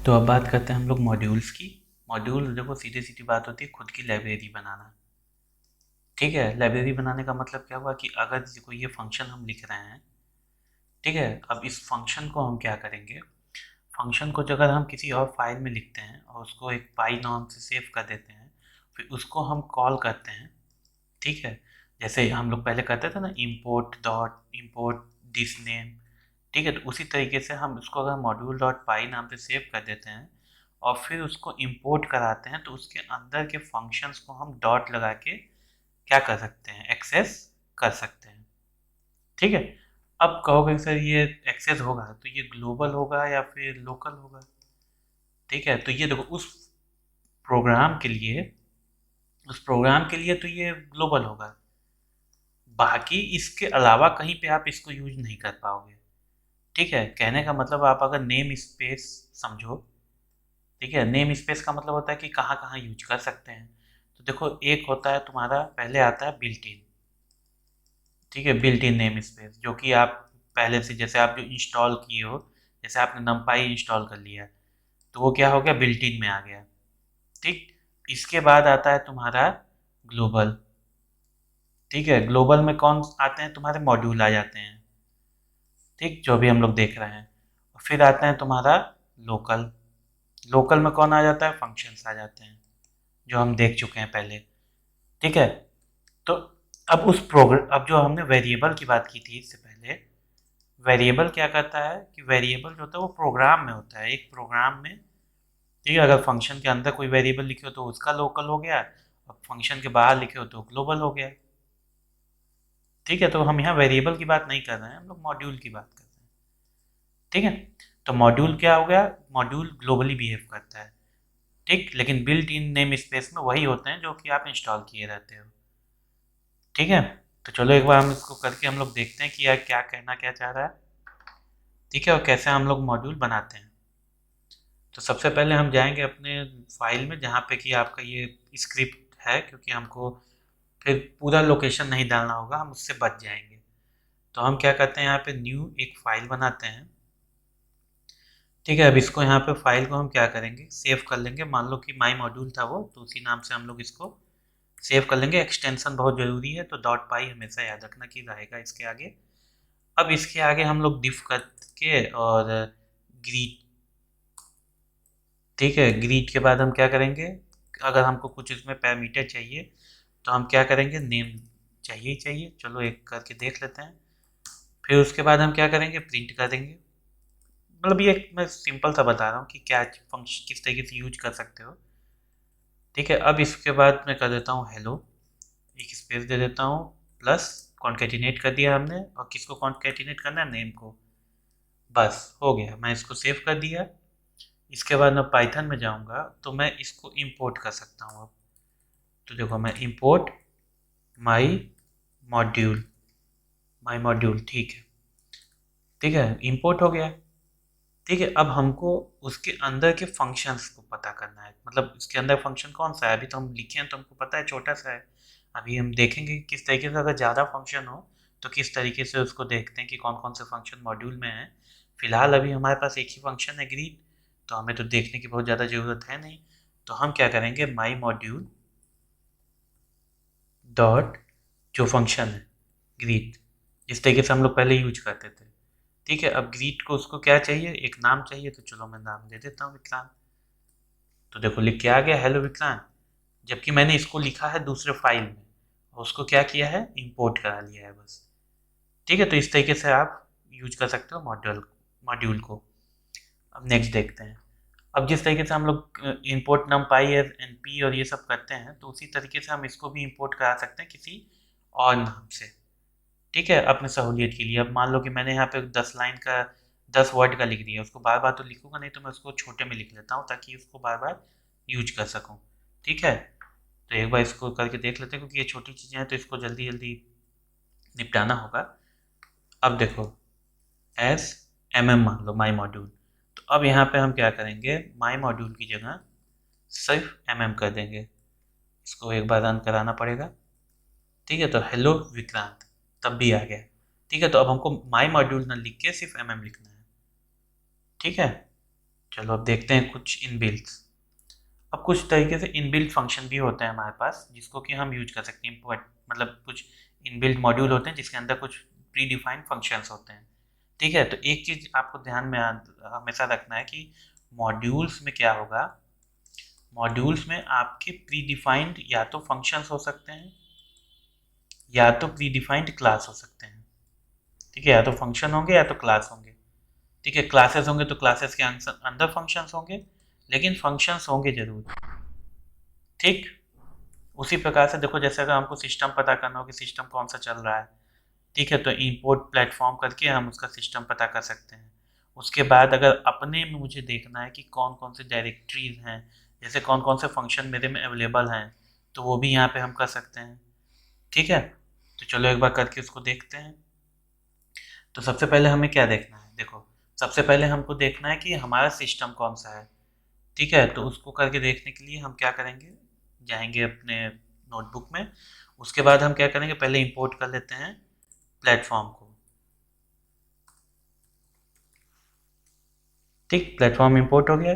तो अब बात करते हैं हम लोग मॉड्यूल्स की। मॉड्यूल देखो सीधी सीधी बात होती है खुद की लाइब्रेरी बनाना। ठीक है, लाइब्रेरी बनाने का मतलब क्या हुआ कि अगर कोई ये फंक्शन हम लिख रहे हैं, ठीक है, अब इस फंक्शन को हम क्या करेंगे, फंक्शन को जो अगर हम किसी और फाइल में लिखते हैं और उसको एक पाई नाम से सेव कर देते हैं, फिर उसको हम कॉल करते हैं। ठीक है, जैसे हम लोग पहले करते थे ना, import dot import this name. ठीक है, तो उसी तरीके से हम उसको अगर मॉड्यूल डॉट पाई नाम से सेव कर देते हैं और फिर उसको इंपोर्ट कराते हैं, तो उसके अंदर के फंक्शंस को हम डॉट लगा के क्या कर सकते हैं, एक्सेस कर सकते हैं। ठीक है, अब कहोगे सर ये एक्सेस होगा तो ये ग्लोबल होगा या फिर लोकल होगा। ठीक है, तो ये देखो प्रोग्राम के लिए उस प्रोग्राम के लिए तो ये ग्लोबल होगा, बाकी इसके अलावा कहीं पे आप इसको यूज नहीं कर पाओगे। ठीक है, कहने का मतलब आप अगर नेम स्पेस समझो। ठीक है, नेम स्पेस का मतलब होता है कि कहाँ कहाँ यूज कर सकते हैं। तो देखो एक होता है तुम्हारा, पहले आता है बिल्ट इन। ठीक है, बिल्ट इन नेम स्पेस जो कि आप पहले से जैसे आप जो इंस्टॉल किए हो, जैसे आपने नमपाई इंस्टॉल कर लिया तो वो क्या हो गया, बिल्ट इन में आ गया। ठीक, इसके बाद आता है तुम्हारा ग्लोबल। ठीक है, ग्लोबल में कौन आते हैं, तुम्हारे मॉड्यूल आ जाते हैं। ठीक, जो भी हम लोग देख रहे हैं। फिर आता है तुम्हारा लोकल। लोकल में कौन आ जाता है, फंक्शंस आ जाते हैं, जो हम देख चुके हैं पहले। ठीक है, तो अब जो हमने वेरिएबल की बात की थी इससे पहले, वेरिएबल क्या करता है कि वेरिएबल जो होता है वो प्रोग्राम में होता है, एक प्रोग्राम में। ठीक है, अगर फंक्शन के अंदर कोई वेरिएबल लिखे हो तो उसका लोकल हो गया, और फंक्शन के बाहर लिखे हो तो ग्लोबल हो गया। ठीक है, तो हम यहाँ वेरिएबल की बात नहीं कर रहे हैं, हम लोग मॉड्यूल की बात कर रहे हैं। ठीक है, तो मॉड्यूल क्या हो गया, मॉड्यूल ग्लोबली बिहेव करता है। ठीक, लेकिन बिल्ट इन नेम स्पेस में वही होते हैं जो कि आप इंस्टॉल किए रहते हो। ठीक है, तो चलो एक बार हम इसको करके हम लोग देखते हैं कि यार क्या कहना क्या चाह रहा है। ठीक है, और कैसे हम लोग मॉड्यूल बनाते हैं। तो सबसे पहले हम जाएंगे अपने फाइल में जहाँ पे कि आपका ये स्क्रिप्ट है, क्योंकि हमको फिर पूरा लोकेशन नहीं डालना होगा, हम उससे बच जाएंगे। तो हम क्या करते हैं, यहाँ पे न्यू एक फाइल बनाते हैं। ठीक है, अब इसको यहाँ पे फाइल को हम क्या करेंगे, सेव कर लेंगे। मान लो कि माई मॉड्यूल था वो, तो उसी नाम से हम लोग इसको सेव कर लेंगे। एक्सटेंशन बहुत ज़रूरी है, तो डॉट पाई हमेशा याद रखना कि रहेगा इसके आगे। अब इसके आगे हम लोग डिफ करके और ग्रीट। ठीक है, ग्रीट के बाद हम क्या करेंगे, अगर हमको कुछ इसमें पैरामीटर चाहिए तो हम क्या करेंगे, नेम चाहिए ही चाहिए, चलो एक करके देख लेते हैं। फिर उसके बाद हम क्या करेंगे, प्रिंट कर देंगे। मतलब ये मैं सिंपल सा बता रहा हूँ कि क्या फंक्शन किस तरीके से यूज कर सकते हो। ठीक है, अब इसके बाद मैं कर देता हूँ हेलो, एक स्पेस दे देता हूँ, प्लस कॉन्केटिनेट कर दिया हमने, और किसको कॉन्केटिनेट करना है, नेम को। बस हो गया, मैं इसको सेव कर दिया। इसके बाद मैं पाइथन में जाऊँगा तो मैं इसको इंपोर्ट कर सकता हूँ अब। तो देखो मैं इंपोर्ट माई मॉड्यूल, माई मॉड्यूल। ठीक है, ठीक है, इंपोर्ट हो गया। ठीक है, अब हमको उसके अंदर के फंक्शंस को पता करना है, मतलब इसके अंदर फंक्शन कौन सा है। अभी तो हम लिखे हैं तो हमको पता है छोटा सा है। अभी हम देखेंगे कि किस तरीके से अगर ज़्यादा फंक्शन हो तो किस तरीके से उसको देखते हैं कि कौन कौन से फंक्शन मॉड्यूल में है। फिलहाल अभी हमारे पास एक ही फंक्शन है ग्रीट, तो हमें तो देखने की बहुत ज़्यादा ज़रूरत है नहीं। तो हम क्या करेंगे, माई मॉड्यूल डॉट जो फंक्शन है ग्रीट, जिस तरीके से हम लोग पहले यूज करते थे। ठीक है, अब ग्रीट को उसको क्या चाहिए, एक नाम चाहिए, तो चलो मैं नाम दे देता हूँ विक्रांत। तो देखो लिख के आ गया हेलो विक्रांत, जबकि मैंने इसको लिखा है दूसरे फाइल में और उसको क्या किया है, इंपोर्ट करा लिया है बस। ठीक है, तो इस तरीके से आप यूज कर सकते हो मॉड्यूल को। अब नेक्स्ट देखते हैं। अब जिस तरीके से हम लोग इंपोर्ट नम पाई एन पी और ये सब करते हैं, तो उसी तरीके से हम इसको भी इंपोर्ट करा सकते हैं किसी और नाम से। ठीक है, अपने सहूलियत के लिए। अब मान लो कि मैंने यहाँ पे 10 लाइन का 10 वर्ड का लिख दिया, उसको बार बार तो लिखूंगा नहीं, तो मैं उसको छोटे में लिख लेता हूँ ताकि उसको बार बार यूज कर सकूँ। ठीक है, तो एक बार इसको करके देख लेते हैं, क्योंकि ये छोटी चीज़ें हैं तो इसको जल्दी जल्दी निपटाना होगा। अब देखो एस एम एम मान लो माई मॉड्यूल, तो अब यहाँ पे हम क्या करेंगे, माई मॉड्यूल की जगह सिर्फ एम एम कर देंगे। इसको एक बार रन कराना पड़ेगा। ठीक है, तो हेलो विक्रांत तब भी आ गया। ठीक है, तो अब हमको माई मॉड्यूल ना लिख के सिर्फ एम एम लिखना है। ठीक है, चलो अब देखते हैं कुछ इनबिल्ट। अब कुछ तरीके से इनबिल्ट फंक्शन भी होते हैं हमारे पास जिसको कि हम यूज कर सकते हैं। मतलब कुछ इनबिल्ट मॉड्यूल होते हैं जिसके अंदर कुछ प्री डिफाइंड फंक्शंस होते हैं। ठीक है, तो एक चीज आपको ध्यान में हमेशा रखना है कि मॉड्यूल्स में क्या होगा। मॉड्यूल्स में आपके प्री डिफाइंड या तो फंक्शंस हो सकते हैं या तो प्री डिफाइंड क्लास हो सकते हैं। ठीक है, या तो फंक्शन होंगे या तो क्लास होंगे। ठीक है, क्लासेस होंगे तो क्लासेस के अंदर फंक्शंस होंगे, लेकिन फंक्शंस होंगे जरूर। ठीक, उसी प्रकार से देखो, जैसे अगर हमको सिस्टम पता करना हो कि सिस्टम कौन सा चल रहा है, ठीक है, तो इंपोर्ट प्लेटफॉर्म करके हम उसका सिस्टम पता कर सकते हैं। उसके बाद अगर अपने में मुझे देखना है कि कौन कौन से डायरेक्टरीज हैं, जैसे कौन कौन से फंक्शन मेरे में अवेलेबल हैं, तो वो भी यहाँ पे हम कर सकते हैं। ठीक है, तो चलो एक बार करके उसको देखते हैं। तो सबसे पहले हमें क्या देखना है, देखो सबसे पहले हमको देखना है कि हमारा सिस्टम कौन सा है। ठीक है, तो उसको करके देखने के लिए हम क्या करेंगे, जाएंगे अपने नोटबुक में। उसके बाद हम क्या करेंगे, पहले इंपोर्ट कर लेते हैं प्लेटफॉर्म को। ठीक, प्लेटफॉर्म इंपोर्ट हो गया।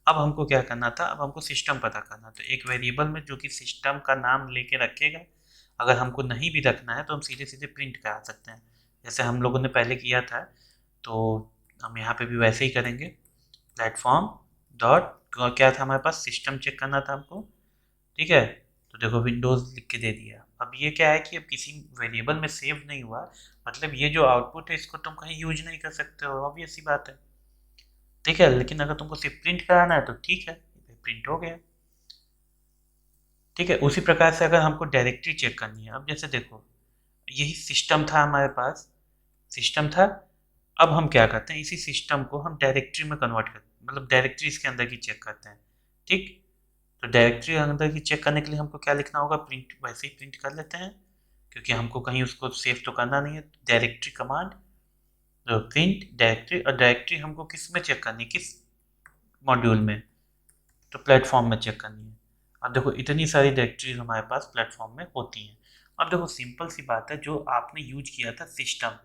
अब हमको क्या करना था, अब हमको सिस्टम पता करना। तो एक वेरिएबल में जो कि सिस्टम का नाम लेके रखेगा, अगर हमको नहीं भी रखना है तो हम सीधे सीधे प्रिंट करा सकते हैं, जैसे हम लोगों ने पहले किया था। तो हम यहाँ पे भी वैसे ही करेंगे। प्लेटफॉर्म डॉट, क्या था हमारे पास, सिस्टम चेक करना था हमको। ठीक है, तो देखो विंडोज़ लिख के दे दिया। अब ये क्या है कि अब किसी वेरिएबल में सेव नहीं हुआ, मतलब ये जो आउटपुट है इसको तुम कहीं यूज नहीं कर सकते हो, ऑब्वियस सी बात है। ठीक है, लेकिन अगर तुमको सिर्फ प्रिंट कराना है तो ठीक है, प्रिंट हो गया। ठीक है, उसी प्रकार से अगर हमको डायरेक्टरी चेक करनी है, अब जैसे देखो यही सिस्टम था हमारे पास, सिस्टम था। अब हम क्या करते हैं, इसी सिस्टम को हम डायरेक्टरी में कन्वर्ट करते हैं, मतलब डायरेक्टरी इसके अंदर की चेक करते हैं। ठीक, तो डायरेक्टरी अंदर की चेक करने के लिए हमको क्या लिखना होगा, प्रिंट, वैसे ही प्रिंट कर लेते हैं क्योंकि हमको कहीं उसको सेव तो करना नहीं है। डायरेक्टरी कमांड, तो प्रिंट डायरेक्टरी, और डायरेक्टरी हमको किस में चेक करनी है, किस मॉड्यूल में, तो प्लेटफॉर्म में चेक करनी है। अब देखो इतनी सारी डायरेक्टरीज हमारे पास प्लेटफॉर्म में होती हैं। अब देखो सिंपल सी बात है, जो आपने यूज किया था सिस्टम,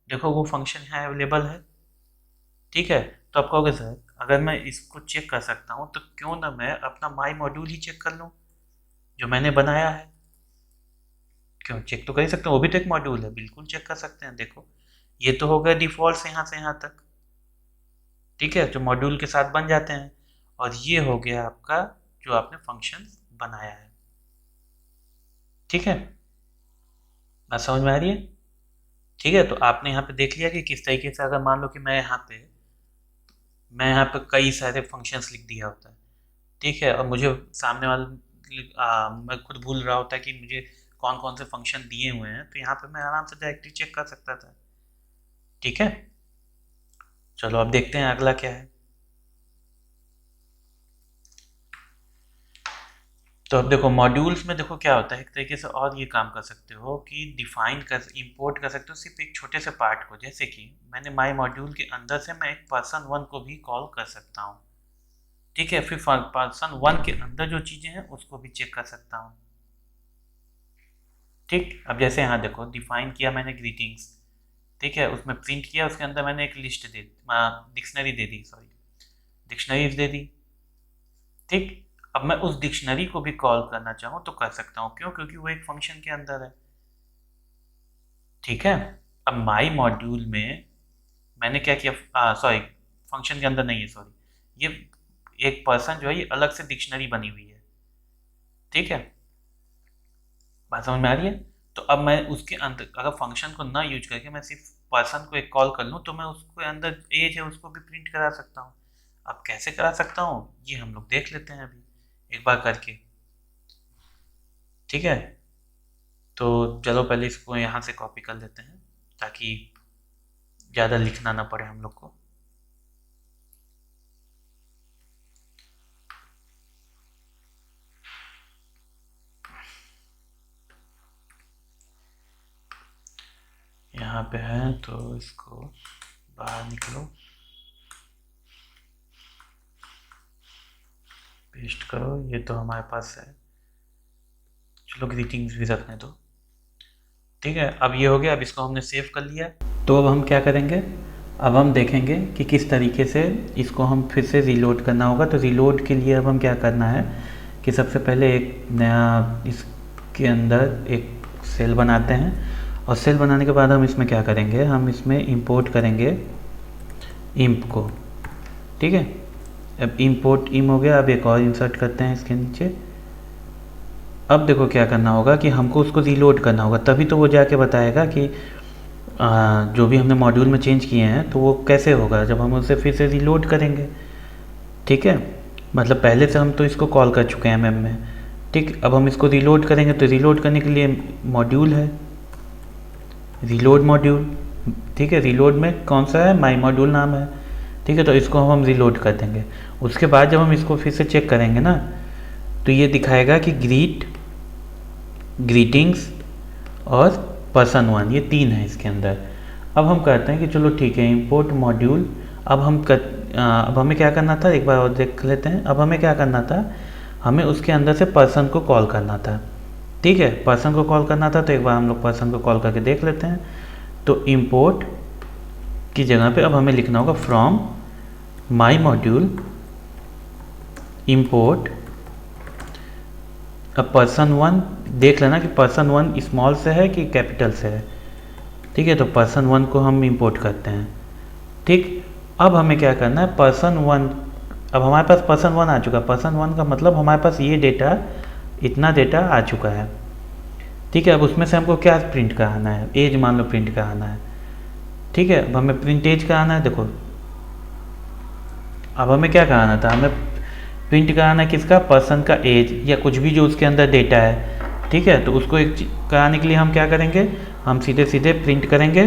देखो वो फंक्शन है अवेलेबल है। ठीक है, तो आप कहोगे सर अगर मैं इसको चेक कर सकता हूँ तो क्यों ना मैं अपना माई मॉड्यूल ही चेक कर लूँ जो मैंने बनाया है। क्यों, चेक तो कर ही सकते हैं, वो भी तो एक मॉड्यूल है, बिल्कुल चेक कर सकते हैं। देखो ये तो हो गया डिफॉल्ट से यहाँ तक। ठीक है, जो मॉड्यूल के साथ बन जाते हैं। और ये हो गया आपका जो आपने फंक्शन बनाया है। ठीक है, बात समझ में आ रही है। ठीक है, तो आपने यहाँ पे देख लिया कि किस तरीके से, अगर मान लो कि मैं यहाँ पे कई सारे फंक्शंस लिख दिया होता है। ठीक है, और मुझे सामने वाला मैं खुद भूल रहा होता है कि मुझे कौन कौन से फंक्शन दिए हुए हैं, तो यहाँ पे मैं आराम से डायरेक्टली चेक कर सकता था। ठीक है, चलो अब देखते हैं अगला क्या है। तो अब देखो मॉड्यूल्स में देखो क्या होता है, एक तरीके से और ये काम कर सकते हो कि डिफाइन कर, इंपोर्ट कर सकते हो सिर्फ एक छोटे से पार्ट को। जैसे कि मैंने माई मॉड्यूल के अंदर से मैं एक पर्सन वन को भी कॉल कर सकता हूँ। ठीक है, फिर पर्सन वन के अंदर जो चीज़ें हैं उसको भी चेक कर सकता हूँ। ठीक, अब जैसे यहाँ देखो डिफाइन किया मैंने ग्रीटिंग्स। ठीक है, उसमें प्रिंट किया, उसके अंदर मैंने एक लिस्ट दे, डिक्शनरी दे दी, सॉरी डिक्शनरीज दे दी। ठीक, अब मैं उस डिक्शनरी को भी कॉल करना चाहूँ तो कर सकता हूँ, क्यों, क्योंकि वो एक फंक्शन के अंदर है। ठीक है, अब माई मॉड्यूल में मैंने क्या किया, सॉरी फंक्शन के अंदर नहीं है, सॉरी, ये एक पर्सन जो है ये अलग से डिक्शनरी बनी हुई है। ठीक है, बात समझ में आ रही है। तो अब मैं उसके अंदर अगर फंक्शन को ना यूज करके मैं सिर्फ पर्सन को एक कॉल कर लूँ तो मैं उसके अंदर एज है उसको भी प्रिंट करा सकता हूँ। अब कैसे करा सकता हूँ ये हम लोग देख लेते हैं अभी एक बार करके। ठीक है, तो चलो पहले इसको यहाँ से कॉपी कर लेते हैं ताकि ज़्यादा लिखना ना पड़े हम लोग को। यहाँ पे है तो इसको बाहर निकलो, पेस्ट करो, ये तो हमारे पास है। चलो ग्रीटिंग्स भी रखने दो। ठीक है, अब ये हो गया, अब इसको हमने सेव कर लिया। तो अब हम क्या करेंगे, अब हम देखेंगे कि किस तरीके से इसको हम फिर से रीलोड करना होगा। तो रीलोड के लिए अब हम क्या करना है कि सबसे पहले एक नया इसके अंदर एक सेल बनाते हैं, और सेल बनाने के बाद हम इसमें क्या करेंगे, हम इसमें इंपोर्ट करेंगे इम्प को। ठीक है, अब इंपोर्ट इम हो गया। अब एक और इंसर्ट करते हैं इसके नीचे। अब देखो क्या करना होगा कि हमको उसको रीलोड करना होगा, तभी तो वो जाके बताएगा कि जो भी हमने मॉड्यूल में चेंज किए हैं तो वो कैसे होगा जब हम उसे फिर से रीलोड करेंगे। ठीक है, मतलब पहले से हम तो इसको कॉल कर चुके हैं मैम में। ठीक, अब हम इसको रीलोड करेंगे तो रीलोड करने के लिए मॉड्यूल है, रीलोड मॉड्यूल। ठीक है, रीलोड में कौन सा है, माई मॉड्यूल नाम है। ठीक है, तो इसको हम रीलोड कर देंगे। उसके बाद जब हम इसको फिर से चेक करेंगे ना, तो ये दिखाएगा कि ग्रीटिंग्स और पर्सन 1, ये 3 है इसके अंदर। अब हम कहते हैं कि चलो ठीक है, इंपोर्ट मॉड्यूल। अब हमें क्या करना था, एक बार और देख लेते हैं। अब हमें क्या करना था, हमें उसके अंदर से पर्सन को कॉल करना था। ठीक है, पर्सन को कॉल करना था, तो एक बार हम लोग पर्सन को कॉल करके देख लेते हैं। तो इंपोर्ट की जगह पे अब हमें लिखना होगा फ्रॉम माई मॉड्यूल इंपोर्ट। अब पर्सन 1 देख लेना कि पर्सन 1 स्मॉल से है कि कैपिटल से है। ठीक है, तो पर्सन 1 को हम इंपोर्ट करते हैं। ठीक, अब हमें क्या करना है, पर्सन 1, अब हमारे पास पर्सन 1 आ चुका है। पर्सन 1 का मतलब हमारे पास ये डेटा, इतना डेटा आ चुका है। ठीक है, अब उसमें से हमको क्या प्रिंट कराना है, एज मान लो प्रिंट कराना है। ठीक है, अब हमें प्रिंट एज कराना है। देखो अब हमें क्या कराना था, हमें प्रिंट कराना है किसका, पर्सन का एज या कुछ भी जो उसके अंदर डेटा है। ठीक है, तो उसको एक कराने के लिए हम क्या करेंगे, हम सीधे सीधे प्रिंट करेंगे।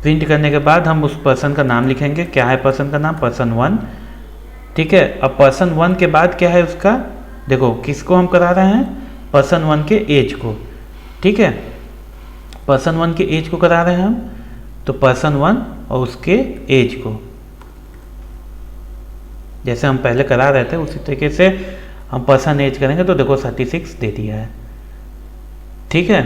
प्रिंट करने के बाद हम उस पर्सन का नाम लिखेंगे। क्या है पर्सन का नाम, पर्सन 1। ठीक है, अब पर्सन 1 के बाद क्या है उसका, देखो किसको हम करा रहे हैं, पर्सन 1 के एज को। ठीक है, पर्सन 1 के एज को करा रहे हैं हम, तो पर्सन 1 और उसके एज को जैसे हम पहले करा रहे थे उसी तरीके से हम पर्सन एज करेंगे। तो देखो 36 दे दिया है। ठीक है।